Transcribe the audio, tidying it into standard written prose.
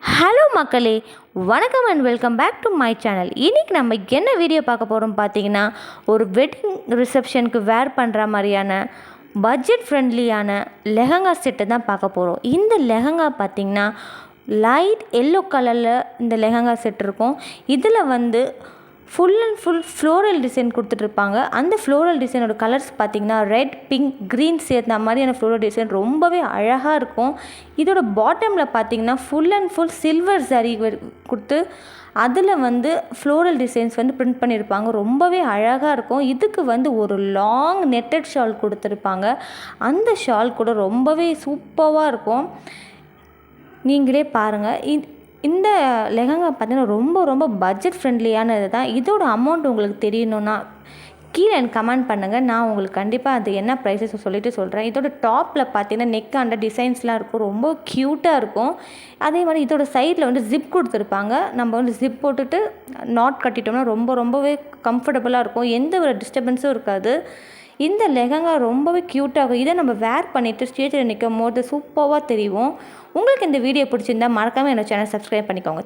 Hello மக்களே, வணக்கம் and welcome back to my channel. இன்றைக்கி நம்ம என்ன வீடியோ பார்க்க போகிறோம் பார்த்தீங்கன்னா, ஒரு வெட்டிங் ரிசப்ஷனுக்கு வேர் பண்ணுற மாதிரியான பட்ஜெட் ஃப்ரெண்ட்லியான லெஹங்கா செட்டு தான் பார்க்க போகிறோம். இந்த லெஹங்கா பார்த்திங்கன்னா லைட் எல்லோ கலரில் இந்த லெஹங்கா செட் இருக்கும். இதில் full and full floral design கொடுத்துட்ருப்பாங்க. அந்த ஃப்ளோரல் டிசைனோட கலர்ஸ் பார்த்திங்கன்னா ரெட், பிங்க், க்ரீன் சேர்ந்த மாதிரியான ஃப்ளோரல் டிசைன் ரொம்பவே அழகாக இருக்கும். இதோட பாட்டமில் பார்த்திங்கன்னா ஃபுல் அண்ட் ஃபுல் சில்வர் சரி கொடுத்து அதில் ஃப்ளோரல் டிசைன்ஸ் பிரிண்ட் பண்ணியிருப்பாங்க. ரொம்பவே அழகாக இருக்கும். இதுக்கு ஒரு லாங் நெட்டட் ஷால் கொடுத்துருப்பாங்க. அந்த ஷால் கூட ரொம்பவே சூப்பராக இருக்கும். நீங்களே பாருங்கள். இந்த லெஹங்கா பார்த்தீங்கன்னா ரொம்ப பட்ஜெட் ஃப்ரெண்ட்லியானது தான். இதோட அமௌண்ட் உங்களுக்கு தெரியணுன்னா கீழே எனக்கு கமெண்ட் பண்ணுங்கள். நான் உங்களுக்கு கண்டிப்பாக அது என்ன ப்ரைஸஸ் சொல்கிறேன். இதோட டாப்பில் பார்த்தீங்கன்னா நெக் அந்த டிசைன்ஸ்லாம் இருக்கும். ரொம்ப க்யூட்டாக இருக்கும். அதே மாதிரி இதோட சைடில் ஜிப் கொடுத்துருப்பாங்க. நம்ம ஜிப் போட்டுட்டு நாட் கட்டிட்டோம்னா ரொம்பவே கம்ஃபர்டபுளாக இருக்கும். எந்த ஒரு டிஸ்டர்பன்ஸும் இருக்காது. இந்த லெஹங்கா ரொம்பவே க்யூட்டாகும். இதை நம்ம வேர் பண்ணிவிட்டு ஸ்டேஜில் நிற்கும் போது சூப்பராக தெரியும். உங்களுக்கு இந்த வீடியோ பிடிச்சிருந்தால் மறக்காமல் என்னோட சேனல் சப்ஸ்கிரைப் பண்ணிக்கோங்க.